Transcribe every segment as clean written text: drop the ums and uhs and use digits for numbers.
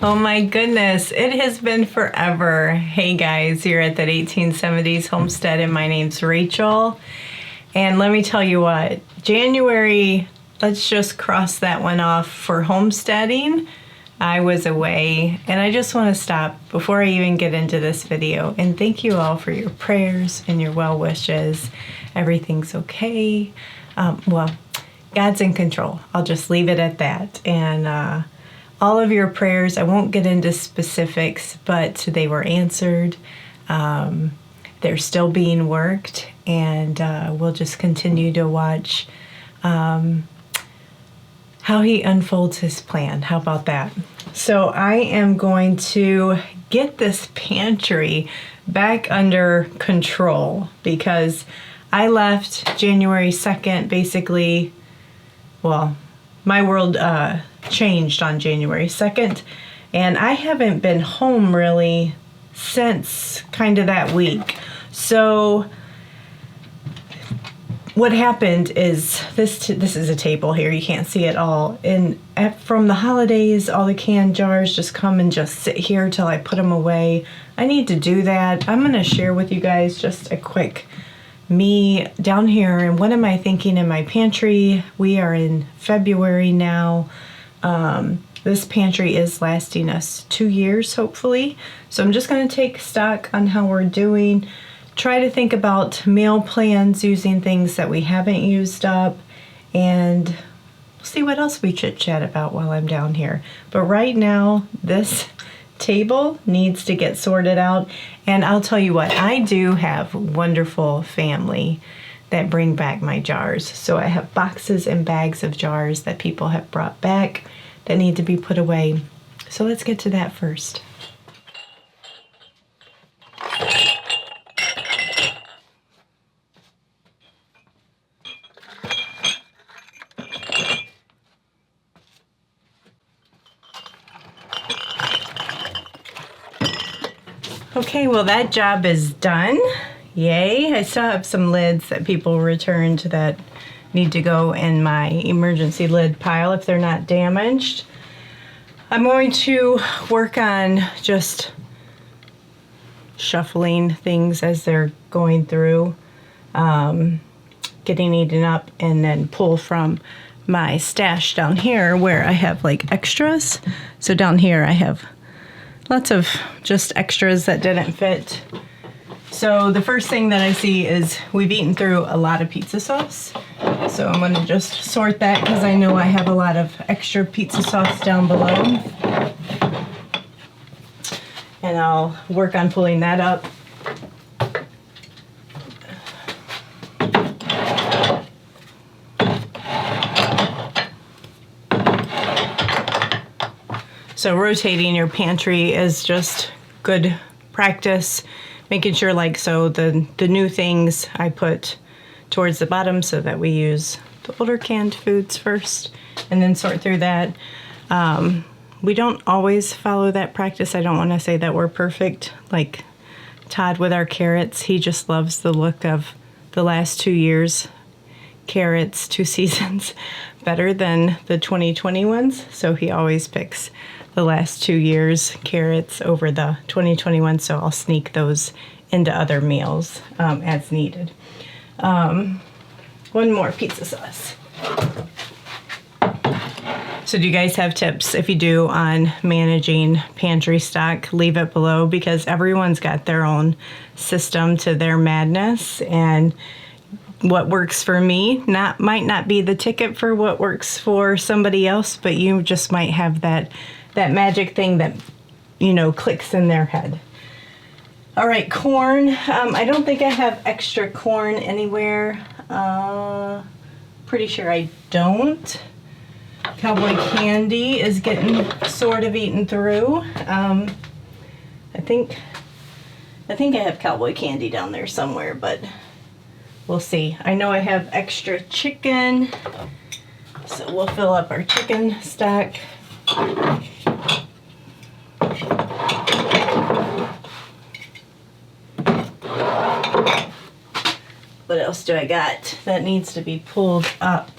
Oh my goodness, it has been forever. Hey guys, you're at that 1870s Homestead and my name's Rachel. And let me tell you what, January, let's just cross that one off for homesteading. I was away and I just want to stop before I even get into this video and thank you all for your prayers and your well wishes. Everything's okay. Well, God's in control. I'll just leave it at that. And all of your prayers, I won't get into specifics, but they were answered. They're still being worked, and we'll just continue to watch how he unfolds his plan. How about that? So I am going to get this pantry back under control because I left January 2nd, basically, well, my world changed on January 2nd, and I haven't been home really since kind of that week. So what happened is this is a table here, you can't see it all, and from the holidays all the canned jars just come and just sit here till I put them away. I need to do that. I'm going to share with you guys just a quick me down here and what am I thinking in my pantry. We are in February now. This pantry is lasting us 2 years, hopefully. So I'm just going to take stock on how we're doing. Try to think about meal plans using things that we haven't used up. And we'll see what else we chit chat about while I'm down here. But right now, this table needs to get sorted out. And I'll tell you what, I do have wonderful family that bring back my jars. So I have boxes and bags of jars that people have brought back that need to be put away. So let's get to that first. Okay, well that job is done. Yay. I still have some lids that people returned that need to go in my emergency lid pile if they're not damaged. I'm going to work on just shuffling things as they're going through, getting eaten up, and then pull from my stash down here where I have like extras. So down here I have lots of just extras that didn't fit. So the first thing that I see is we've eaten through a lot of pizza sauce. So I'm going to just sort that because I know I have a lot of extra pizza sauce down below. And I'll work on pulling that up. So rotating your pantry is just good practice. Making sure, like, so the new things I put towards the bottom so that we use the older canned foods first and then sort through that. We don't always follow that practice. I don't want to say that we're perfect. Like Todd with our carrots, he just loves the look of the last 2 years carrots, 2 seasons, better than the 2020 ones. So he always picks the last 2 years carrots over the 2021, so I'll sneak those into other meals as needed. One more pizza sauce. So do you guys have tips? If you do, on managing pantry stock, leave it below because everyone's got their own system to their madness, and what works for me might not be the ticket for what works for somebody else, but you just might have that magic thing that, you know, clicks in their head. All right, corn. I don't think I have extra corn anywhere. Pretty sure I don't. Cowboy candy is getting sort of eaten through. I think I have cowboy candy down there somewhere, but we'll see. I know I have extra chicken, so we'll fill up our chicken stock. What else do I got that needs to be pulled up?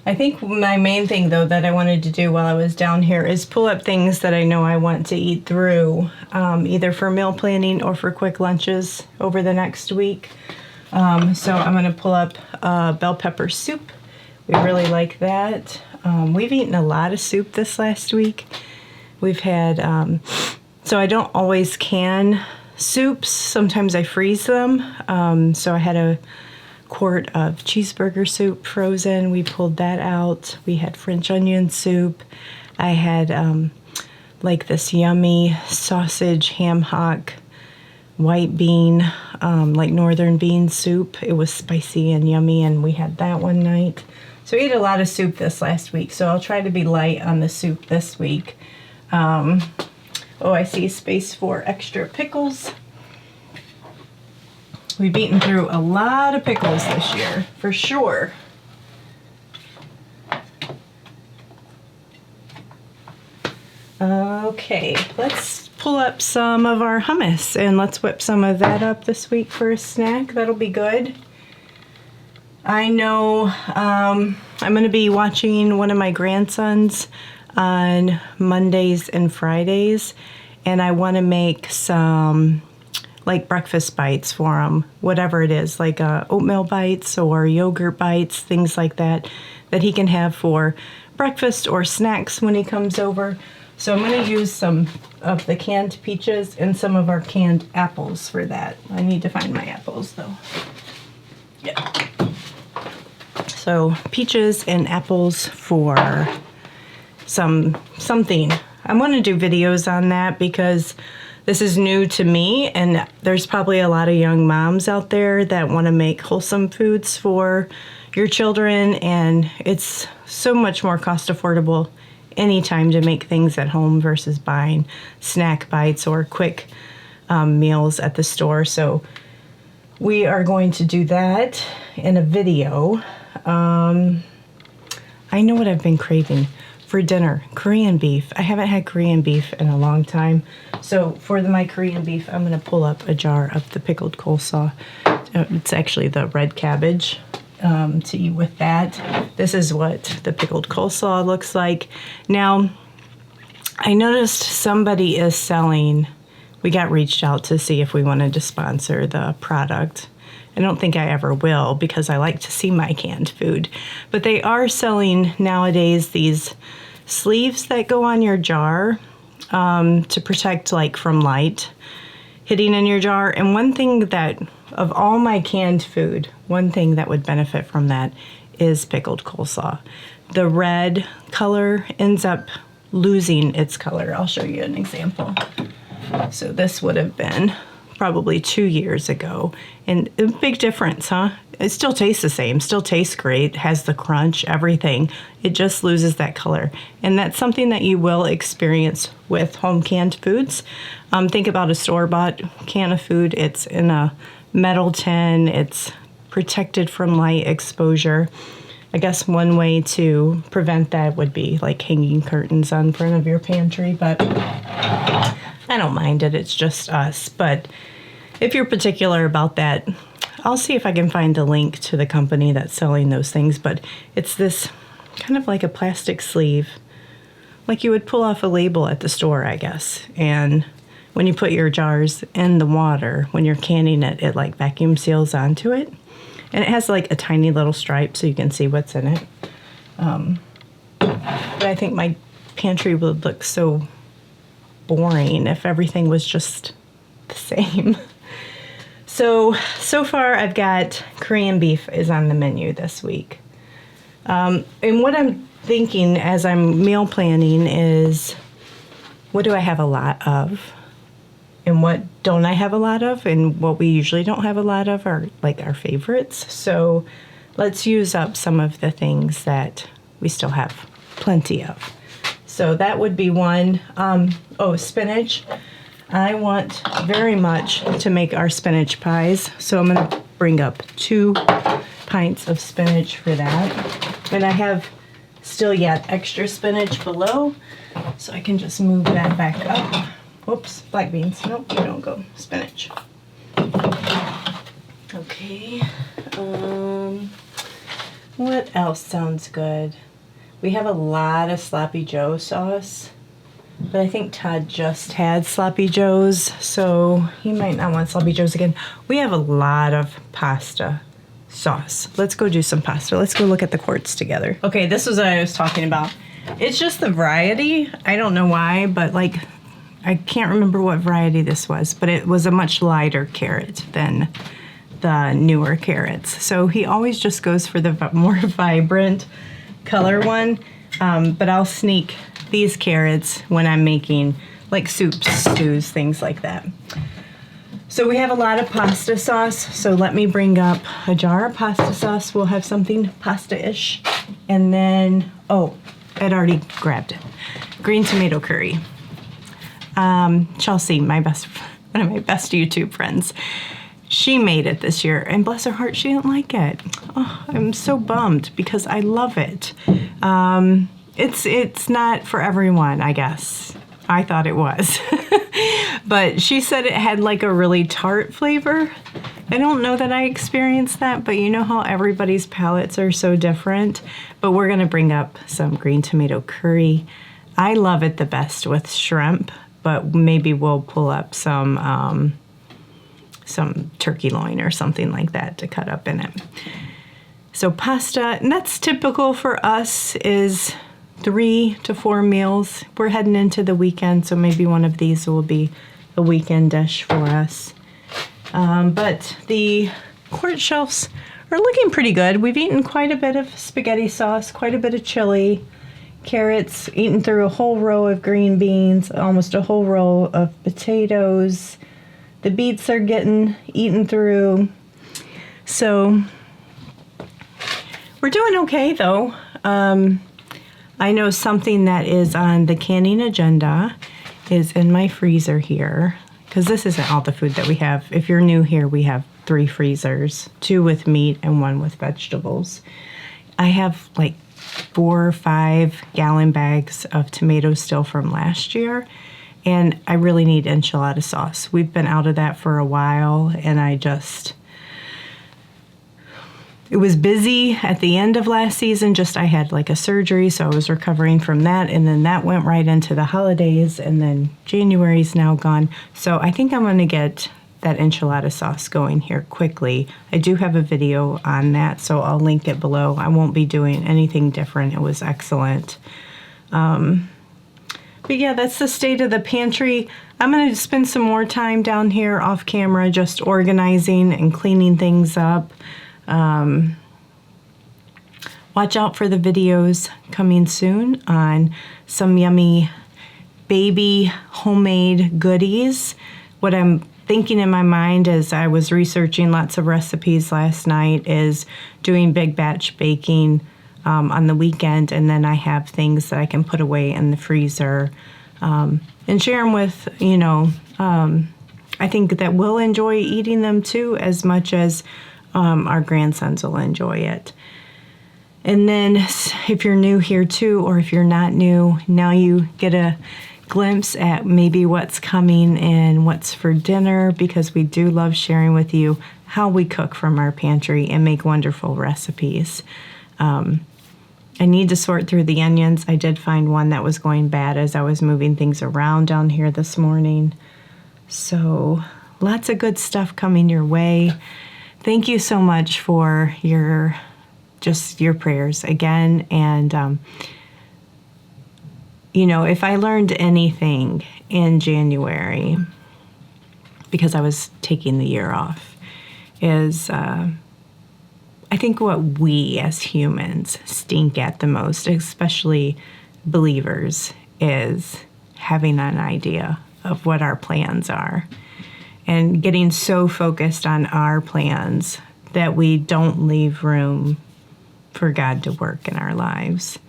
I think my main thing, though, that I wanted to do while I was down here is pull up things that I know I want to eat through, either for meal planning or for quick lunches over the next week. So I'm going to pull up bell pepper soup. We really like that. We've eaten a lot of soup this last week. We've had, so I don't always can soups. Sometimes I freeze them. So I had a quart of cheeseburger soup frozen. We pulled that out. We had French onion soup. I had like this yummy sausage ham hock white bean, like northern bean soup. It was spicy and yummy, and we had that one night. So we ate a lot of soup this last week, so I'll try to be light on the soup this week. Oh, I see space for extra pickles. We've eaten through a lot of pickles this year, for sure. Okay, let's pull up some of our hummus and let's whip some of that up this week for a snack. That'll be good. I know I'm going to be watching one of my grandsons on Mondays and Fridays, and I want to make some like breakfast bites for him, whatever it is, like oatmeal bites or yogurt bites, things like that, that he can have for breakfast or snacks when he comes over. So I'm going to use some of the canned peaches and some of our canned apples for that. I need to find my apples though. Yeah. So peaches and apples for something. I want to do videos on that because this is new to me, and there's probably a lot of young moms out there that want to make wholesome foods for your children, and it's so much more cost affordable anytime to make things at home versus buying snack bites or quick meals at the store. So we are going to do that in a video. I know what I've been craving for dinner, Korean beef. I haven't had Korean beef in a long time. So for my Korean beef, I'm going to pull up a jar of the pickled coleslaw. It's actually the red cabbage to eat with that. This is what the pickled coleslaw looks like. Now, I noticed somebody is selling, we got reached out to see if we wanted to sponsor the product. I don't think I ever will because I like to see my canned food. But they are selling nowadays these sleeves that go on your jar to protect like from light hitting in your jar. And one thing that, of all my canned food, one thing that would benefit from that is pickled coleslaw. The red color ends up losing its color. I'll show you an example. So this would have been probably 2 years ago, and a big difference, huh? It still tastes the same, still tastes great, has the crunch, everything. It just loses that color, and that's something that you will experience with home canned foods. Think about a store-bought can of food. It's in a metal tin, it's protected from light exposure. I guess one way to prevent that would be like hanging curtains on front of your pantry, but I don't mind it, it's just us. But if you're particular about that, I'll see if I can find a link to the company that's selling those things. But it's this kind of like a plastic sleeve, like you would pull off a label at the store, I guess. And when you put your jars in the water, when you're canning it, it like vacuum seals onto it. And it has like a tiny little stripe so you can see what's in it. But I think my pantry would look so boring if everything was just the same. So far I've got Korean beef is on the menu this week. And what I'm thinking as I'm meal planning is, what do I have a lot of? And what don't I have a lot of? And what we usually don't have a lot of are like our favorites. So let's use up some of the things that we still have plenty of. So that would be one. Oh, spinach. I want very much to make our spinach pies. So I'm going to bring up 2 pints of spinach for that. And I have still yet extra spinach below. So I can just move that back up. Whoops, black beans. Nope, you don't go. Spinach. Okay. What else sounds good? We have a lot of Sloppy Joe sauce, but I think Todd just had Sloppy Joes, so he might not want Sloppy Joes again. We have a lot of pasta sauce. Let's go do some pasta. Let's go look at the quarts together. Okay, this was what I was talking about. It's just the variety. I don't know why, but like, I can't remember what variety this was, but it was a much lighter carrot than the newer carrots. So he always just goes for the more vibrant color one, but I'll sneak these carrots when I'm making like soups, stews, things like that. So we have a lot of pasta sauce, so let me bring up a jar of pasta sauce. We'll have something pasta-ish. And then, oh, I'd already grabbed it. Green tomato curry. Chelsea, one of my best YouTube friends, she made it this year, and bless her heart, she didn't like it. Oh, I'm so bummed because I love it. It's not for everyone, I guess. I thought it was. But she said it had like a really tart flavor. I don't know that I experienced that, but you know how everybody's palates are so different. But we're gonna bring up some green tomato curry. I love it the best with shrimp, but maybe we'll pull up some turkey loin or something like that to cut up in it. So pasta, and that's typical for us, is 3 to 4 meals. We're heading into the weekend, so maybe one of these will be a weekend dish for us. But the quart shelves are looking pretty good. We've eaten quite a bit of spaghetti sauce, quite a bit of chili, carrots, eaten through a whole row of green beans, almost a whole row of potatoes. The beets are getting eaten through. So we're doing okay though. I know something that is on the canning agenda is in my freezer here, because this isn't all the food that we have. If you're new here, we have 3 freezers, 2 with meat and 1 with vegetables. I have like 4 or 5 gallon bags of tomatoes still from last year, and I really need enchilada sauce. We've been out of that for a while, and it was busy at the end of last season. I had like a surgery, so I was recovering from that, and then that went right into the holidays, and then January's now gone. So I think I'm gonna get that enchilada sauce going here quickly. I do have a video on that, so I'll link it below. I won't be doing anything different. It was excellent. But yeah, that's the state of the pantry. I'm gonna spend some more time down here off camera just organizing and cleaning things up. Watch out for the videos coming soon on some yummy baby homemade goodies. What I'm thinking in my mind as I was researching lots of recipes last night is doing big batch baking on the weekend, and then I have things that I can put away in the freezer and share them with, I think that we'll enjoy eating them too, as much as our grandsons will enjoy it. And then if you're new here too, or if you're not new, now you get a glimpse at maybe what's coming and what's for dinner, because we do love sharing with you how we cook from our pantry and make wonderful recipes. I need to sort through the onions. I did find one that was going bad as I was moving things around down here this morning. So lots of good stuff coming your way. Thank you so much for your prayers again. And, if I learned anything in January, because I was taking the year off, is I think what we as humans stink at the most, especially believers, is having an idea of what our plans are and getting so focused on our plans that we don't leave room for God to work in our lives.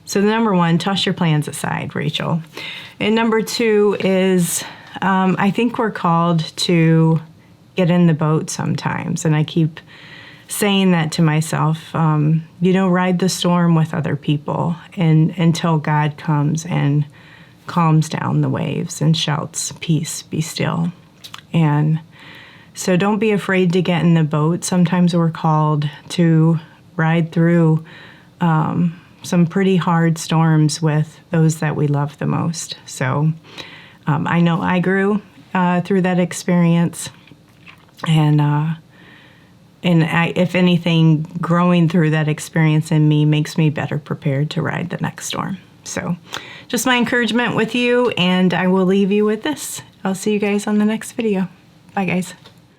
So number 1, toss your plans aside, Rachel. And number 2 is I think we're called to get in the boat sometimes. And I keep saying that to myself, ride the storm with other people and until God comes and calms down the waves and shouts, "Peace, be still." And so don't be afraid to get in the boat. Sometimes we're called to ride through some pretty hard storms with those that we love the most. So I know I grew through that experience, and if anything, growing through that experience in me makes me better prepared to ride the next storm. So just my encouragement with you, and I will leave you with this. I'll see you guys on the next video. Bye, guys.